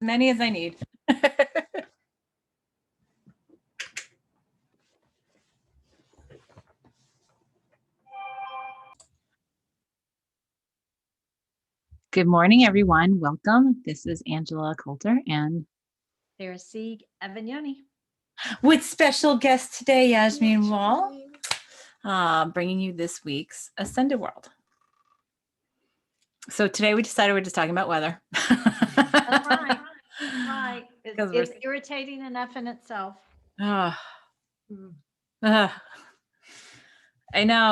many as I need. Good morning, everyone. Welcome. This is Angela Coulter and Sarah Sieg, Avagnoni. with special guest today, Yasmin Wall, bringing you this week's Ascended World. So today we decided we're just talking about weather. That's right. Right. It's irritating enough in itself. I know.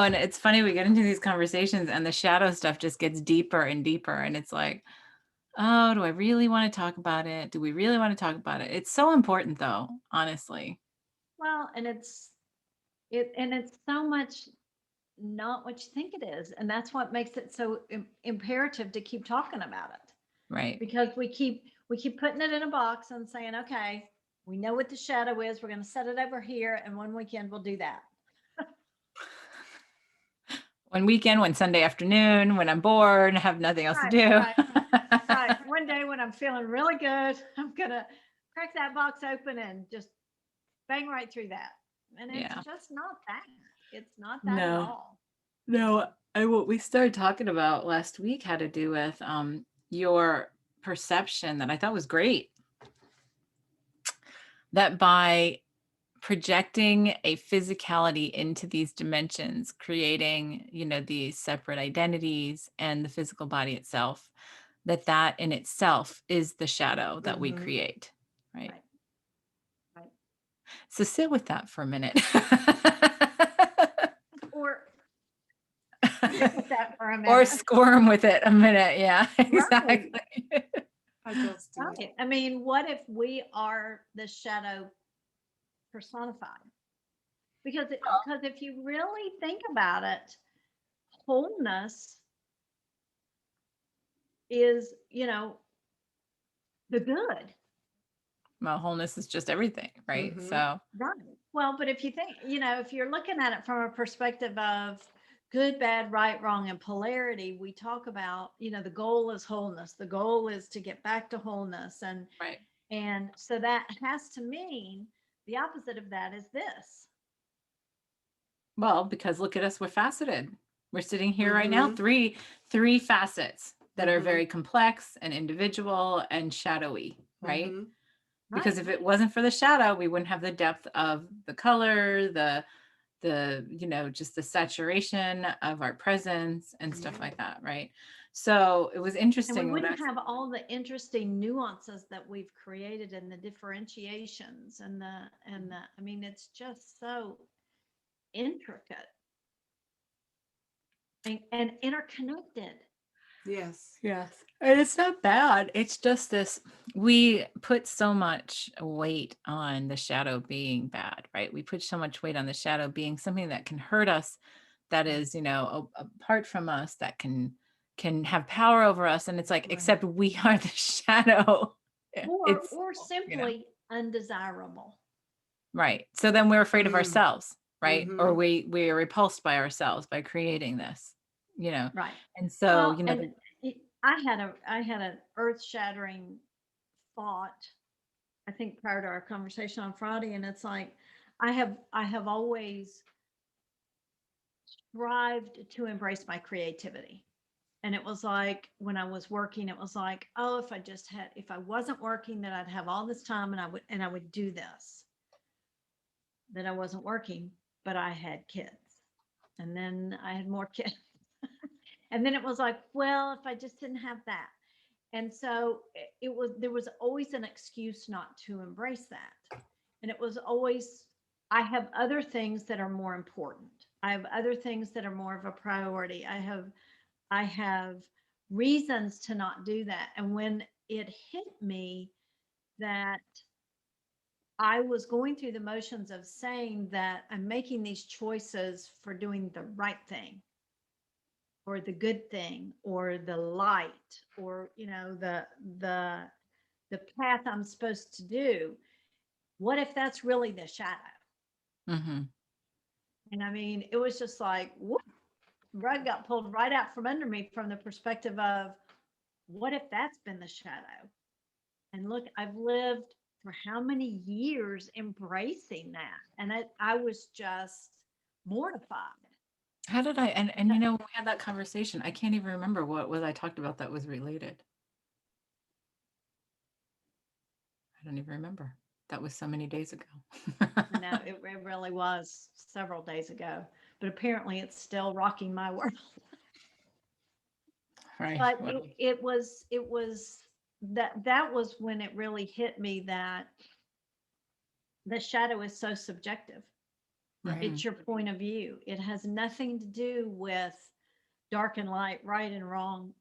And it's funny, we get into these conversations and the shadow stuff just gets deeper and deeper. And it's like, oh, do I really want to talk about it? Do we really want to talk about it? It's so important though, honestly. Well, and it's so much not what you think it is. And that's what makes it so imperative to keep talking about it. Right. Because we keep putting it in a box and saying, okay, we know what the shadow is. We're going to set it over here. And one weekend we'll do that. One weekend, one Sunday afternoon, when I'm bored and have nothing else to do. Right. One day when I'm feeling really good, I'm going to crack that box open and just bang right through that. And it's just not that. It's not that at all. No. What we started talking about last week had to do with your perception that I thought was great. That by projecting a physicality into these dimensions, creating, these separate identities and the physical body itself, that in itself is the shadow that we create, right? So sit with that for a minute. Or squirm with it a minute. Yeah, exactly. Right. I mean, what if we are the shadow personified? Because if you really think about it, wholeness is, the good. Well, wholeness is just everything, right? So right. Well, but if you think, if you're looking at it from a perspective of good, bad, right, wrong, and polarity, we talk about, the goal is wholeness. The goal is to get back to wholeness. And so that has to mean the opposite of that is this. Well, because look at us, we're faceted. We're sitting here right now, three facets that are very complex and individual and shadowy, right? Because if it wasn't for the shadow, we wouldn't have the depth of the color, the just the saturation of our presence and stuff like that, right? So it was interesting. And we wouldn't have all the interesting nuances that we've created and the differentiations and the I mean, it's just so intricate and interconnected. Yes. And it's not bad. It's just this, we put so much weight on the shadow being bad, right? We put so much weight on the shadow being something that can hurt us, that is, apart from us, that can have power over us. And it's like, except we are the shadow. Or simply undesirable. Right. So then we're afraid of ourselves, right? Or we are repulsed by ourselves by creating this, Right. And so, and I had an earth-shattering thought, I think prior to our conversation on Friday, and it's like I have always strived to embrace my creativity. And it was like when I was working, it was like, oh, if I wasn't working, then I'd have all this time and I would do this. Then I wasn't working, but I had kids. And then I had more kids. And then it was like, well, if I just didn't have that. And so there was always an excuse not to embrace that. And it was always, I have other things that are more important. I have other things that are more of a priority. I have reasons to not do that. And when it hit me that I was going through the motions of saying that I'm making these choices for doing the right thing or the good thing or the light or, the path I'm supposed to do. What if that's really the shadow? And I mean, it was just like, whoop, rug got pulled right out from under me from the perspective of what if that's been the shadow? And look, I've lived for how many years embracing that. And I was just mortified. How did I, and you know, when we had that conversation, I can't even remember what was I talked about that was related. I don't even remember. That was so many days ago. No, it really was several days ago, but apparently it's still rocking my world. Right. But Well, it was that was when it really hit me that the shadow is so subjective. mhm. It's your point of view. It has nothing to do with dark and light, right and wrong.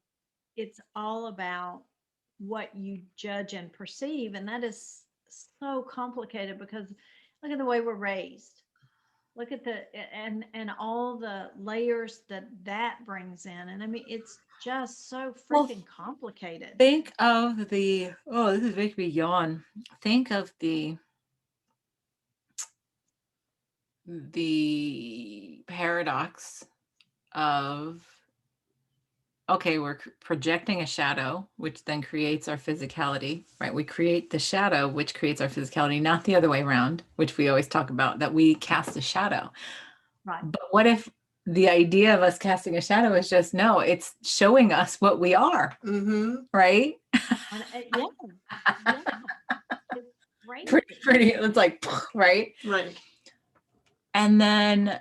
It's all about what you judge and perceive. And that is so complicated because look at the way we're raised. Look at and all the layers that brings in. And I mean, it's just so Well, freaking complicated. think of the, oh, this is making me yawn. Think of the paradox of, okay, we're projecting a shadow, which then creates our physicality, right? We create the shadow, which creates our physicality, not the other way around, which we always talk about, that we cast a shadow. Right. But what if the idea of us casting a shadow is just, no, it's showing us what we are, right? Yeah. Yeah. It's Pretty, crazy. it's like, right? Right. And then,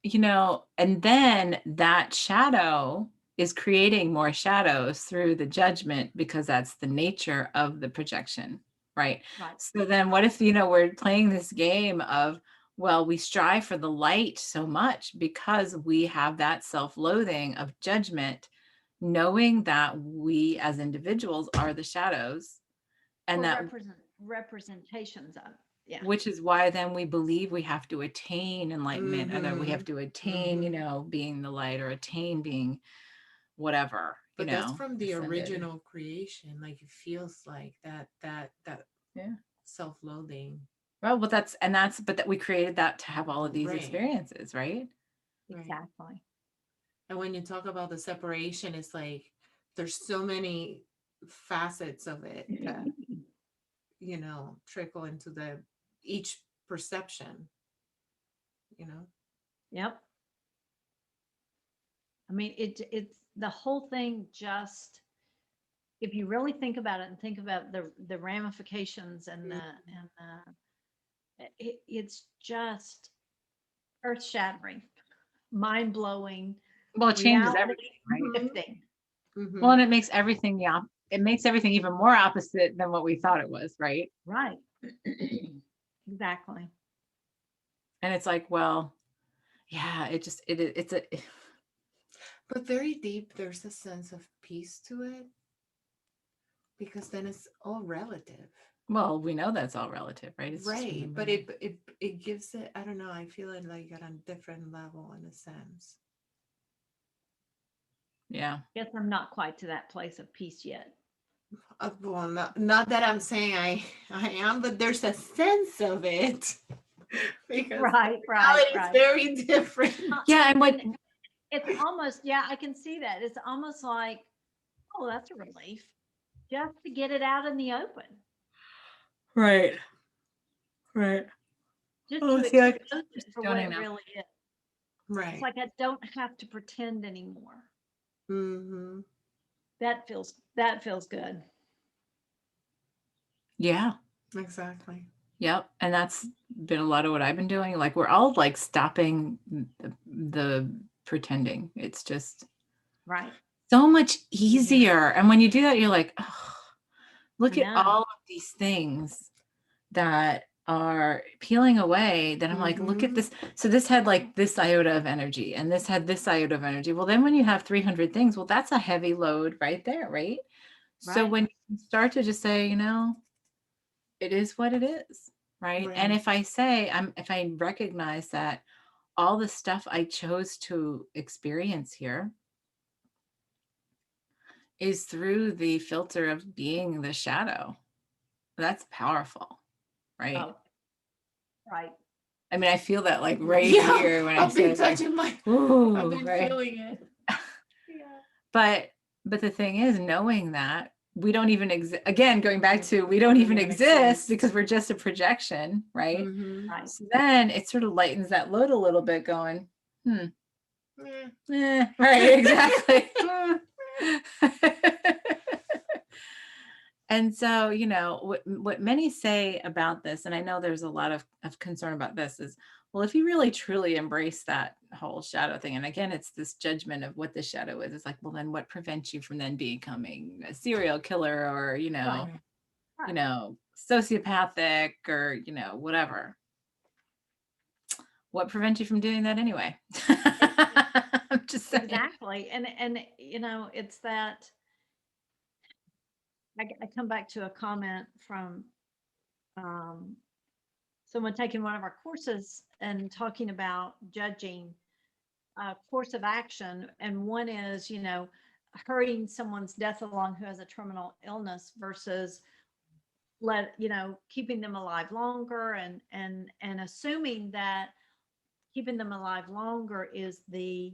you know, and then that shadow is creating more shadows through the judgment because that's the nature of the projection, right? Right. So then what if, you know, we're playing this game of, well, we strive for the light so much because we have that self-loathing of judgment, knowing that we as individuals are the shadows, and Or that, representations of. Yeah. which is why then we believe we have to attain enlightenment, or that we have to attain, you know, being the light, or attain being whatever, you But that's know, from the ascended. original creation. Like it feels like that Yeah. self-loathing. Well, but that's but that we created that to have all of these Right. experiences, right? Right. Exactly. And when you talk about the separation, it's like there's so many facets of it that, you know, trickle into the each perception, you know. Yep. I mean, it's the whole thing just, if you really think about it and think about the ramifications and it's just earth shattering, mind blowing, Well, it changes reality everything, right? shifting. Well, and it makes everything it makes everything even more opposite than what we thought it was, right? Right. Exactly. And it's like, well, yeah, it's a, But very deep, there's a sense of peace to it because then it's all relative. well, we know that's all relative, right? It's just Right. But remembering. it gives it, I don't know, I feel it like at a different level in a sense. Yeah. Guess I'm not quite to that place of peace yet. Well, not that I'm saying I am, but there's a sense of it because Right. it's very different. Yeah, and what, It's almost, yeah, I can see that. It's almost like, oh, that's a relief just to get it out in the open, right. Right. just Oh, to see, I expose it for what don't it know. really is. Right. It's like I don't have to pretend anymore. Mm-hmm. That feels good. Yeah. Exactly. Yep. And that's been a lot of what I've been doing. Like we're all like stopping the pretending. It's just Right. so much easier. And when you do that, you're like, oh, look I at know. all of these things that are peeling away. Then I'm like, look at this. So this had like this iota of energy, and this had this iota of energy. Well, then when you have 300 things, well, that's a heavy load right there, right? So Right. when you start to just say, you know, it is what it is, right? And if I recognize that all the stuff I chose to experience here is through the filter of being the shadow, that's powerful, right? Oh, right. I mean, I feel that like right Yeah, here when I I've been say like, touching my ooh, I've been right. feeling it. Yeah. But the thing is, knowing that we don't even exist. Again, going back to we don't even exist because we're just a projection, right? Mhm. Right. So then it sort of lightens that load a little bit, going, Eh. right, exactly. And so, you know, what many say about this, and I know there's a lot of concern about this, is, well, if you really truly embrace that whole shadow thing, and again, it's this judgment of what the shadow is, it's like, well, then what prevents you from then becoming a serial killer or, Right. you know, sociopathic or, you know, whatever. What prevents you from doing that anyway? I'm just saying. Exactly. And you know, it's that I come back to a comment from um, someone taking one of our courses and talking about judging course of action. And one is, you know, hurrying someone's death along who has a terminal illness versus keeping them alive longer and assuming that keeping them alive longer is the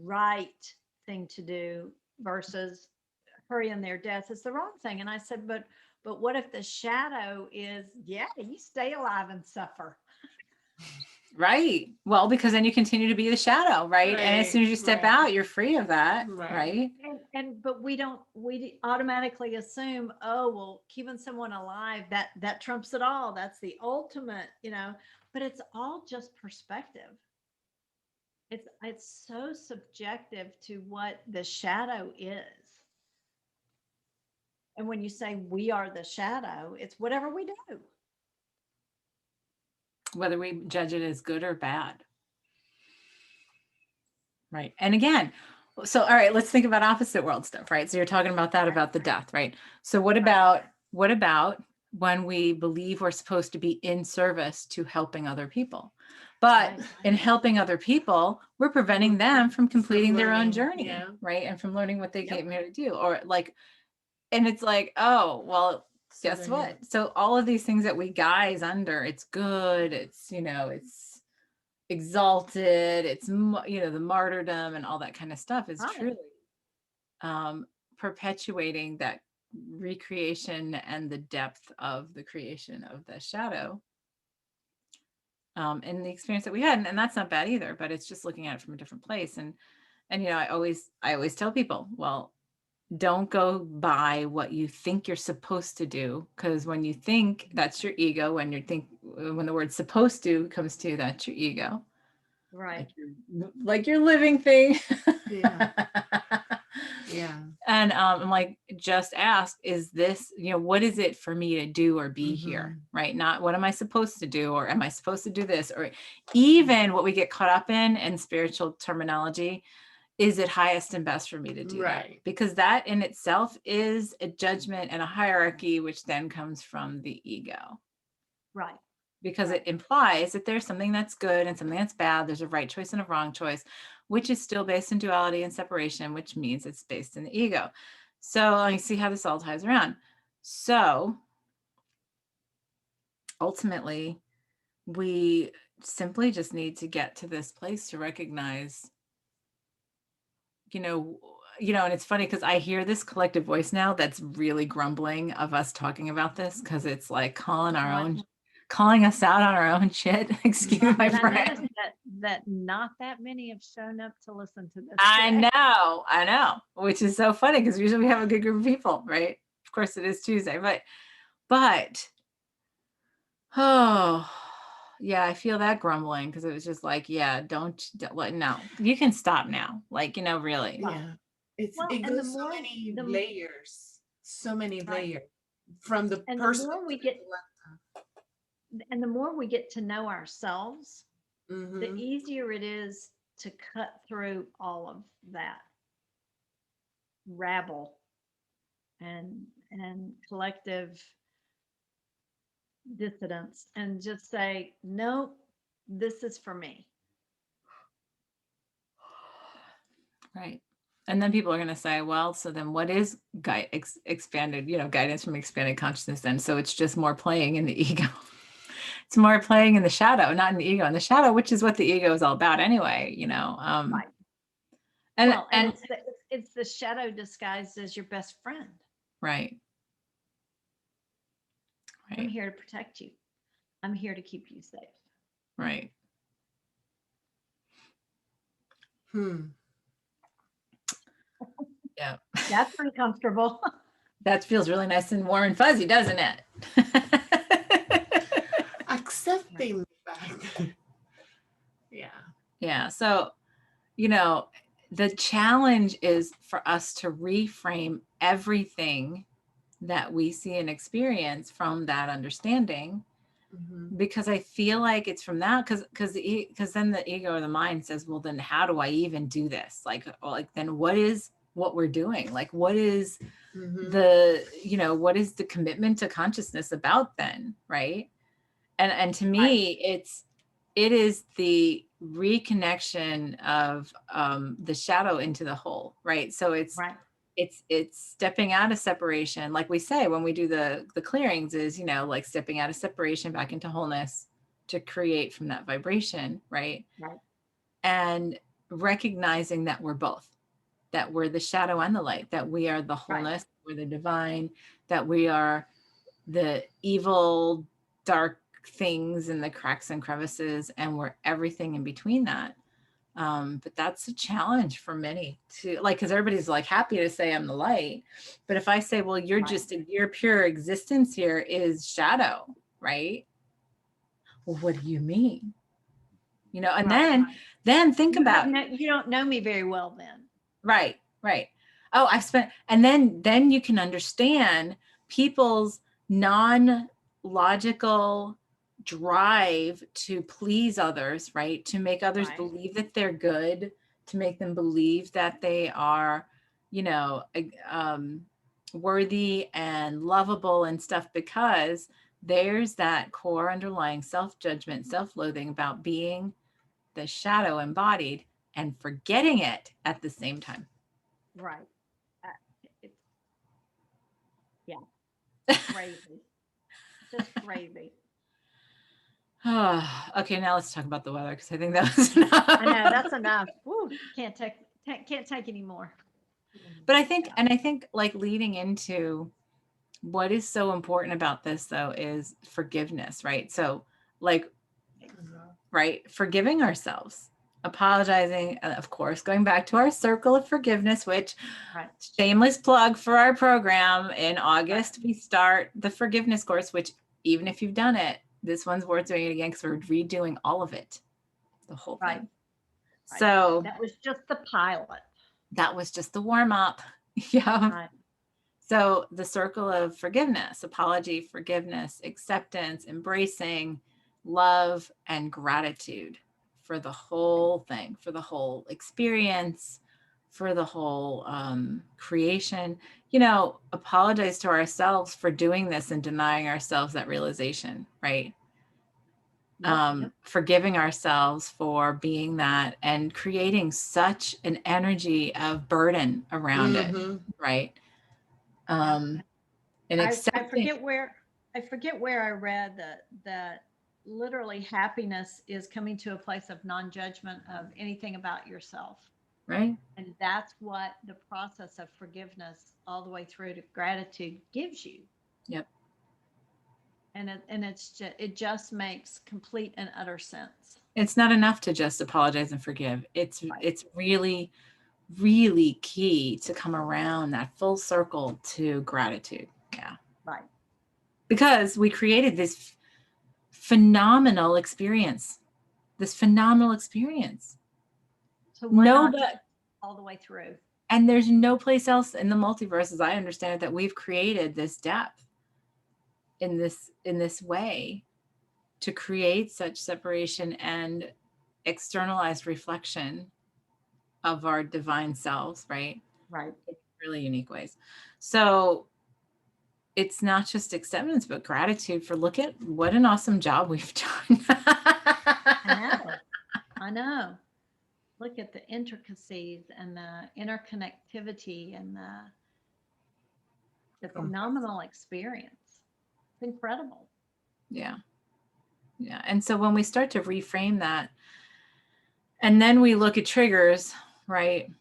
right thing to do versus hurrying their death is the wrong thing. And I said, but what if the shadow is, yeah, you stay alive and suffer. Right. Well, because then you continue to be the shadow, right? And as soon as you step Right. out, you're free of that, Right. right? But we automatically assume, oh, well, keeping someone alive, that trumps it all. That's the ultimate, you know, but it's all just perspective. It's so subjective to what the shadow is. And when you say we are the shadow, it's whatever we do. Whether we judge it as good or bad. Right. And again, so all right, let's think about opposite world stuff, right? So you're talking about that, about the death, right? So what about when we believe we're supposed to be in service to helping other people? But Right. in helping other people, we're preventing them from completing their own learning, journey, yeah. right? And from learning what they Yep. came here to do. Or like, and it's like, oh, well, So guess then what? So all of these things that we guise under, it's good, it's, you know, it's exalted, it's, you know, the martyrdom and all that kind of stuff is Right. truly perpetuating that recreation and the depth of the creation of the shadow and the experience that we had. And that's not bad either, but it's just looking at it from a different place. And you know, I always tell people, well, don't go by what you think you're supposed to do, because when you think, that's your ego. When the word supposed to comes to, that's your ego. Right. Like your living thing. Yeah. Yeah. And I'm like, just ask, is this, you know, what is it for me to do or be here? Right? Not what am I supposed to do, or am I supposed to do this? Or even what we get caught up in spiritual terminology, is it highest and best for me to do that? Because that in itself is a judgment and a hierarchy, which then comes from the ego. Right. Because it implies that there's something that's good and something that's bad. There's a right choice and a wrong choice, which is still based in duality and separation, which means it's based in the ego. So let me see how this all ties around. So ultimately, we simply just need to get to this place to recognize, you know, and it's funny because I hear this collective voice now that's really grumbling of us talking about this, because it's like calling us out on our own shit. Excuse my And I friend. noticed that not that many have shown up to listen to this. I today. know, which is so funny because usually we have a good group of people, right? Of course, it is Tuesday, but oh yeah, I feel that grumbling, because it was just like, yeah, don't let, no, you can stop now, like, you know, really. Yeah. It and the goes so more many the layers, right. layers from the And person. the more we get to know ourselves, the Mm-hmm. easier it is to cut through all of that rabble and collective dissidence and just say, nope, this is for me. Right. And then people are going to say, well, so then what is expanded, you know, guidance from expanded consciousness then? So it's just more playing in the ego. It's more playing in the shadow, not in the ego. And the shadow, which is what the ego is all about anyway, you know. Right. And Well, and it's the shadow disguised as your best friend. Right. I'm Right. here to protect you. I'm here to keep you safe. Right. Yeah. That's pretty comfortable. That feels really nice and warm and fuzzy, doesn't it? Accepting the fact. Yeah. Yeah. So, the challenge is for us to reframe everything that we see and experience from that understanding, because I feel like it's from that, because then the ego or the mind says, well, then how do I even do this? Like then what is what we're doing? Like what is what is the commitment to consciousness about then, right? And to me, it is the reconnection of the shadow into the whole, right? So it's stepping out of separation, like we say when we do the clearings, is like stepping out of separation back into wholeness to create from that vibration, right? And recognizing that we're both, that we're the shadow and the light, that we are the wholeness, we're the divine, that we are the evil, dark things in the cracks and crevices, and we're everything in between that. But that's a challenge for many to like, because everybody's like happy to say I'm the light. But if I say, well, you're just your pure existence here is shadow, right? Well, what do you mean? And then think about You don't know me very well then. Right. Oh, and then you can understand people's non-logical drive to please others, right? To make others believe that they're good, to make them believe that they are, worthy and lovable and stuff, because there's that core underlying self-judgment, self-loathing about being the shadow embodied and forgetting it at the same time. Right. Yeah. Crazy. Just crazy. Okay, now let's talk about the weather, because I think that was enough. I know, that's enough. Woo, can't take any more. But I think like leading into what is so important about this though is forgiveness, right? So like, right, forgiving ourselves, apologizing, of course, going back to our circle of forgiveness, which shameless plug for our program. In August, we start the forgiveness course, which even if you've done it, this one's worth doing it again, because we're redoing all of it, the whole thing. So that was just the pilot. That was just the warm up. Yeah. So the circle of forgiveness, apology, forgiveness, acceptance, embracing, love, and gratitude for the whole thing, for the whole experience, for the whole creation. Apologize to ourselves for doing this and denying ourselves that realization, right? Forgiving ourselves for being that and creating such an energy of burden around it, right? And accepting. I forget where I read that literally happiness is coming to a place of non-judgment of anything about yourself. Right. And that's what the process of forgiveness all the way through to gratitude gives you. Yep. And it just makes complete and utter sense. It's not enough to just apologize and forgive. It's really, really key to come around that full circle to gratitude. Yeah. Right. Because we created this phenomenal experience. So why not all the way through? And there's no place else in the multiverse, as I understand it, that we've created this depth in this way to create such separation and externalized reflection of our divine selves, right? Right. In really unique ways. So it's not just acceptance, but gratitude for look at what an awesome job we've done. I know. Look at the intricacies and the interconnectivity and the phenomenal experience. It's incredible. Yeah. And so when we start to reframe that, and then we look at triggers, right?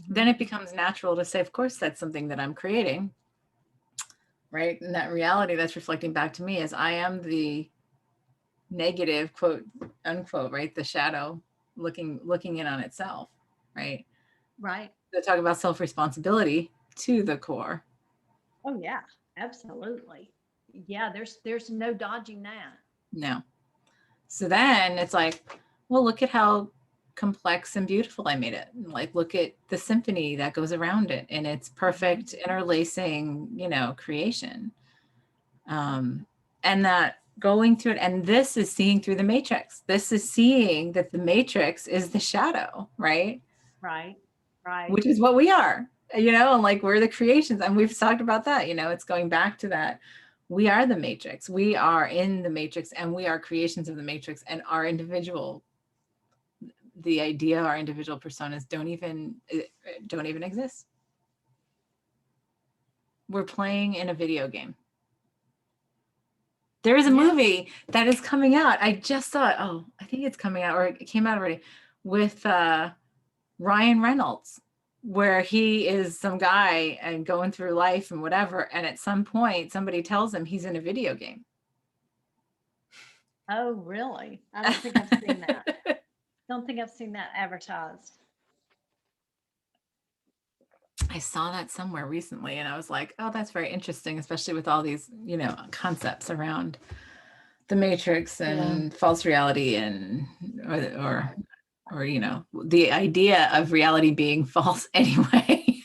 Then it becomes natural to say, of course, that's something that I'm creating. right? And that reality that's reflecting back to me is I am the negative, quote unquote, right? The shadow looking in on itself, right? Right. So talk about self-responsibility to the core. Oh yeah, absolutely. Yeah, there's no dodging that. No. So then it's like, well, look at how complex and beautiful I made it. Like, look at the symphony that goes around it and its perfect interlacing, creation. And that going through it, and this is seeing through the matrix. This is seeing that the matrix is the shadow, right? Right. Right. Which is what we are, and like we're the creations. And we've talked about that, it's going back to that. We are the matrix. We are in the matrix and we are creations of the matrix, and the idea of our individual personas don't even exist. We're playing in a video game. There is a movie that is coming out. I just saw it. Oh, I think it's coming out, or it came out already, with Ryan Reynolds, where he is some guy and going through life and whatever. And at some point, somebody tells him he's in a video game. Oh, really? I don't think I've seen that. Don't think I've seen that advertised. I saw that somewhere recently and I was like, oh, that's very interesting, especially with all these, concepts around the matrix and false reality and or the idea of reality being false anyway.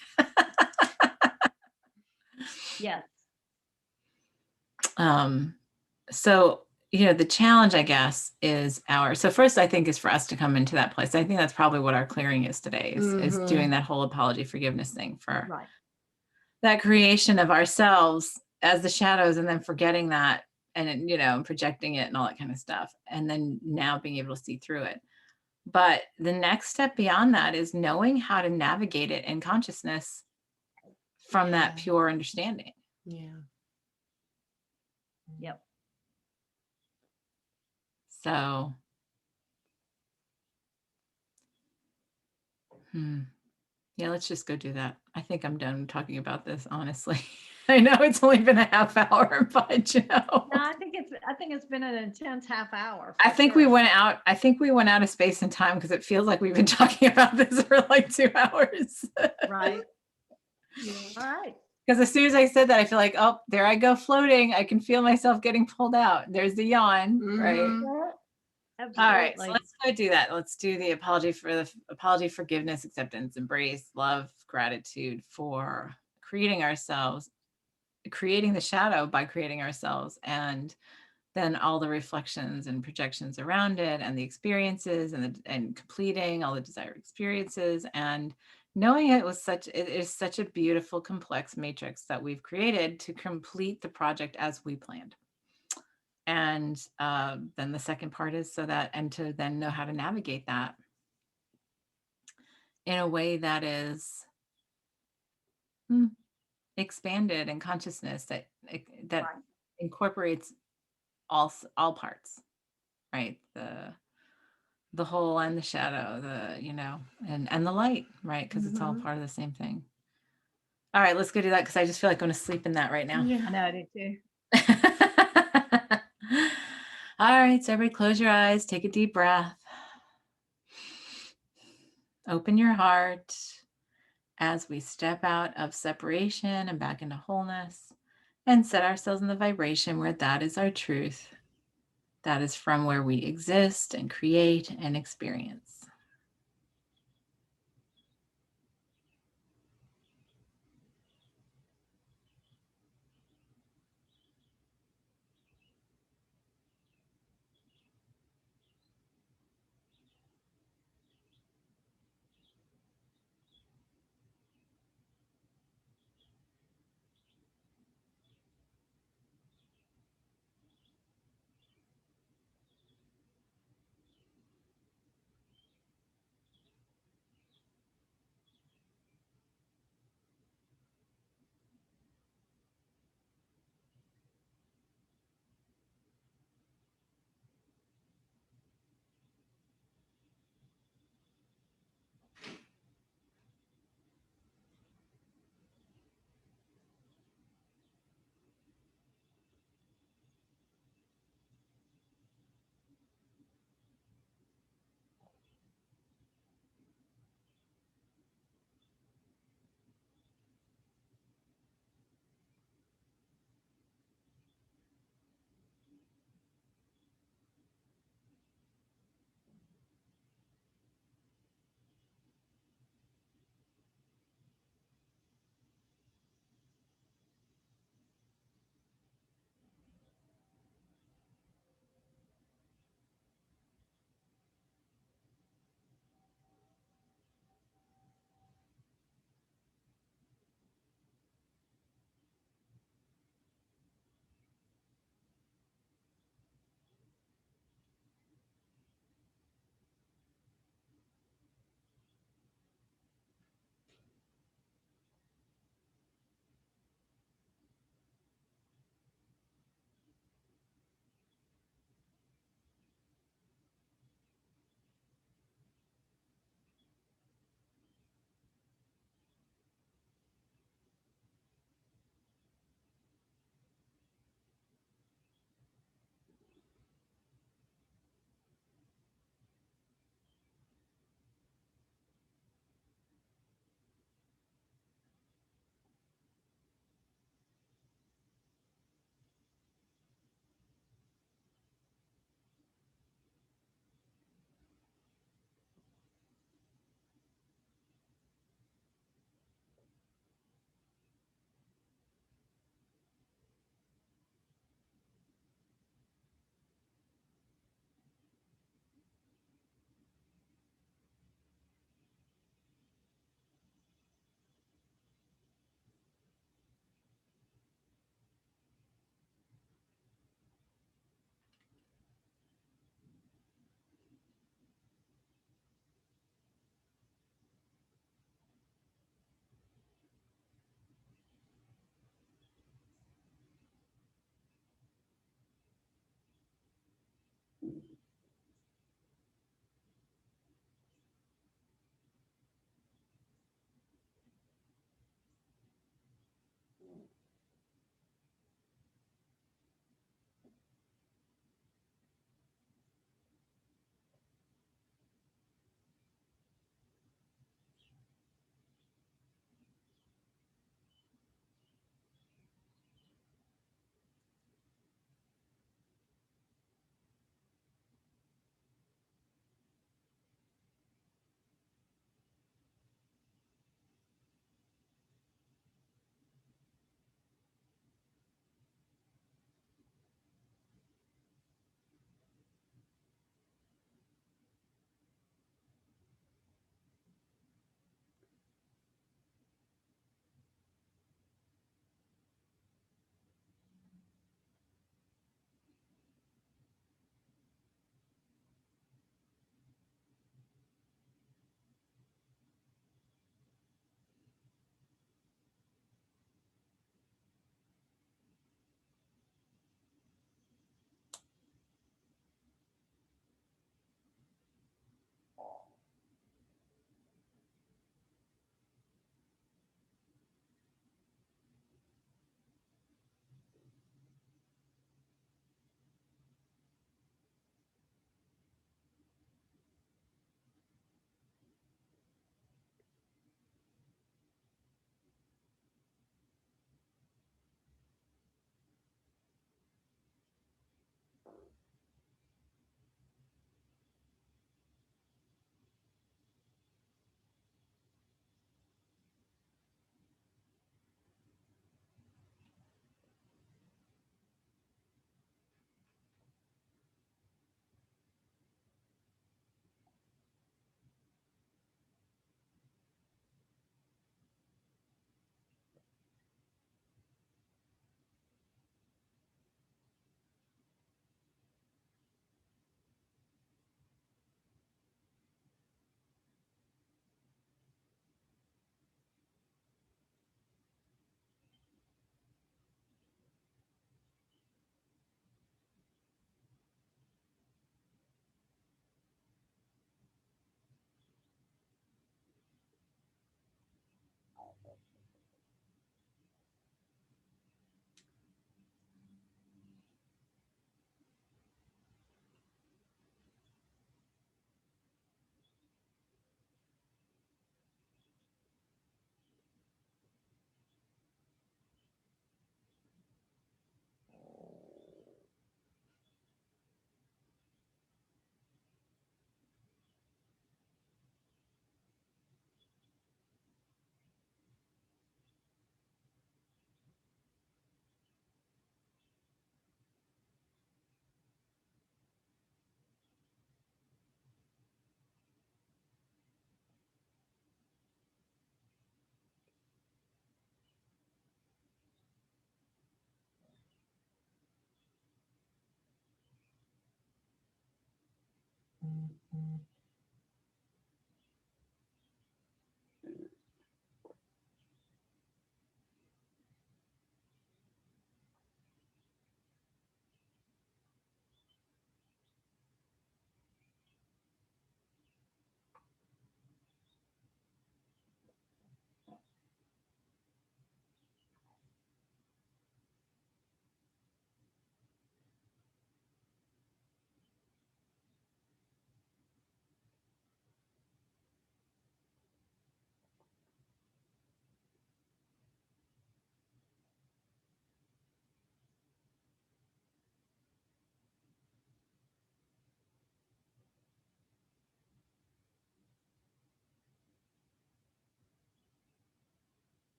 Yes. So the challenge, I guess, is so first I think is for us to come into that place. I think that's probably what our clearing is today, is doing that whole apology forgiveness thing for that creation of ourselves as the shadows, and then forgetting that and projecting it and all that kind of stuff, and then now being able to see through it. But the next step beyond that is knowing how to navigate it in consciousness from that pure understanding. Yeah. Yep. So, yeah, let's just go do that. I think I'm done talking about this, honestly. I know it's only been a half hour, but No, I think it's been an intense half hour. I think we went out of space and time, because it feels like we've been talking about this for like 2 hours. Right. All right. Because as soon as I said that, I feel like, oh, there I go floating. I can feel myself getting pulled out. There's the yawn, right? Absolutely. All right, so let's go do that. Let's do the apology, forgiveness, acceptance, embrace, love, gratitude for creating ourselves, creating the shadow by creating ourselves, and then all the reflections and projections around it, and the experiences, and completing all the desired experiences, and knowing it is such a beautiful, complex matrix that we've created to complete the project as we planned. And then the second part is to then know how to navigate that in a way that is expanded in consciousness, that incorporates all parts, right? The whole and the shadow, and the light, right? Because it's all part of the same thing. All right, let's go do that, because I just feel like I'm going to sleep in that right now. Yeah. I know, I do too. All right, so everybody close your eyes, take a deep breath. Open your heart as we step out of separation and back into wholeness, and set ourselves in the vibration where that is our truth. That is from where we exist and create and experience.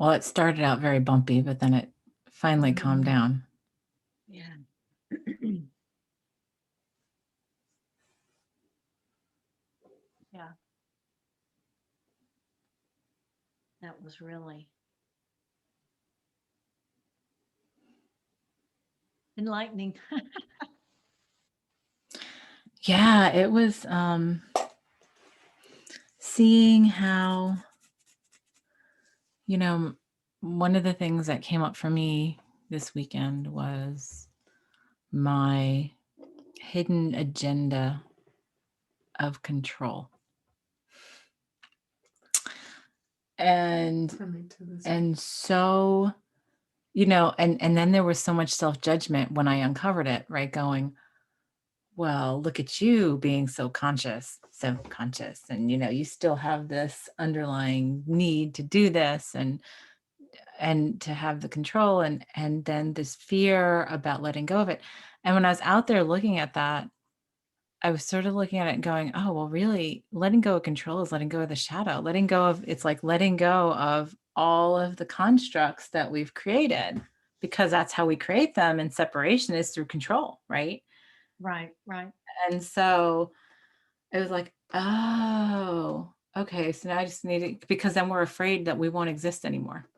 Well, it started out very bumpy, but then it finally calmed down. Yeah. Yeah. That was really enlightening. Yeah, it was seeing how, one of the things that came up for me this weekend was my hidden agenda of control. And Coming to this. and so, and then there was so much self-judgment when I uncovered it, right? Going, well, look at you being so conscious, and you still have this underlying need to do this and to have the control, and then this fear about letting go of it. And when I was out there looking at that, I was sort of looking at it and going, oh, well, really letting go of control is letting go of the shadow, it's like letting go of all of the constructs that we've created, because that's how we create them. And separation is through control, right? Right. And so it was like, oh, okay. So now I just need it, because then we're afraid that we won't exist anymore.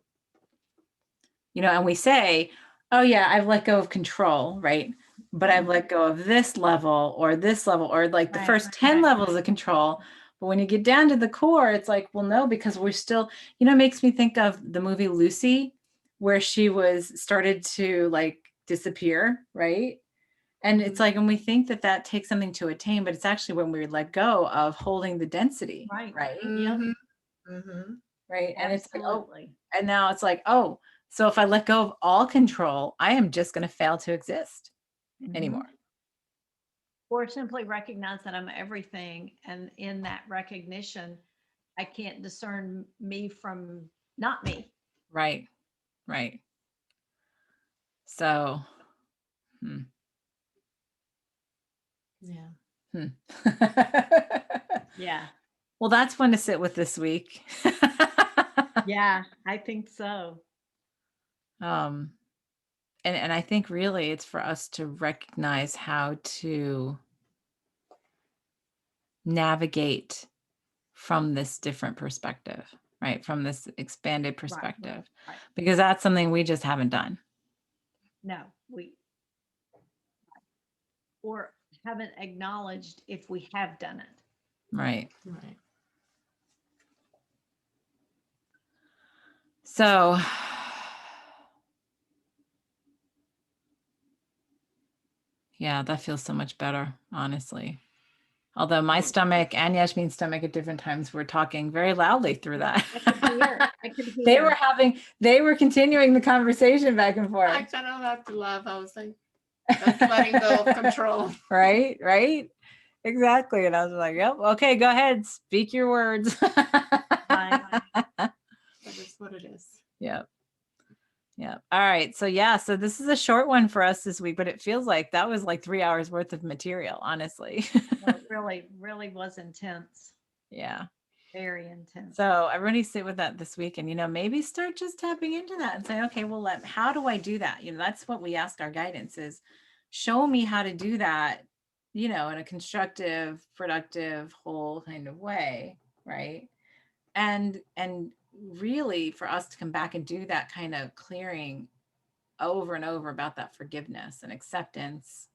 And we say, oh yeah, I've let go of control, right? But I've let go of this level, or like the first 10 levels of control. But when you get down to the core, it's like, well, no, because we're still, it makes me think of the movie Lucy, where she started to like disappear, right? And it's like, and we think that takes something to attain, but it's actually when we let go of holding the density, Right. right? Yep. Right. And it's like, oh, Absolutely. and now it's like, oh, so if I let go of all control, I am just going to fail to exist anymore. Or simply recognize that I'm everything. And in that recognition, I can't discern me from not me. Right. So, Yeah. Yeah. Well, that's fun to sit with this week. Yeah, I think so. And I think really it's for us to recognize how to navigate from this different perspective, right? From this expanded perspective, Right. because that's something we just haven't done. No, or haven't acknowledged if we have done it. Right. So, yeah, that feels so much better, honestly. Although my stomach and Yashmin's stomach at different times were talking very loudly through that. I could hear. They were continuing the conversation back and forth. I kind of had to laugh. I was like, that's letting go of control. Right. Exactly. And I was like, yep, okay, go ahead. Speak your words. Right. That is what it is. Yep. All right. So so this is a short one for us this week, but it feels like that was like 3 hours worth of material, honestly. Well, it really was intense. Yeah. Very intense. So everybody sit with that this week, and maybe start just tapping into that and say, okay, well, how do I do that? That's what we ask our guidance is, show me how to do that, in a constructive, productive, whole kind of way, right? And really for us to come back and do that kind of clearing over and over about that forgiveness and acceptance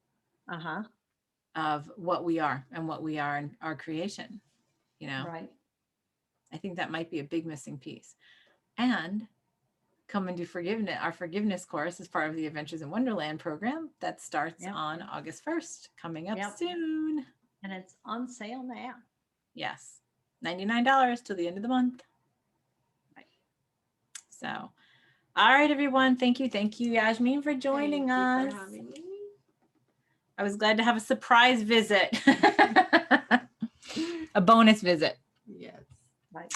of what we are and what we are in our creation, Right. I think that might be a big missing piece. And come and do our forgiveness course as part of the Adventures in Wonderland program that starts on August 1st, coming up soon. And it's on sale now. Yes. $99 till the end of the month. Right. So, all right, everyone. Thank you, Yasmin, for joining us. For having me. I was glad to have a surprise visit, a bonus visit. Yes. Right.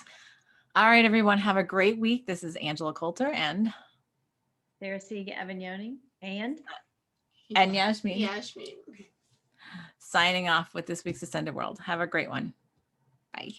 All right, everyone. Have a great week. This is Angela Coulter and Sarah Siega Avignoni and Yasmin. Yasmin. Signing off with this week's Ascended World. Have a great one. Bye.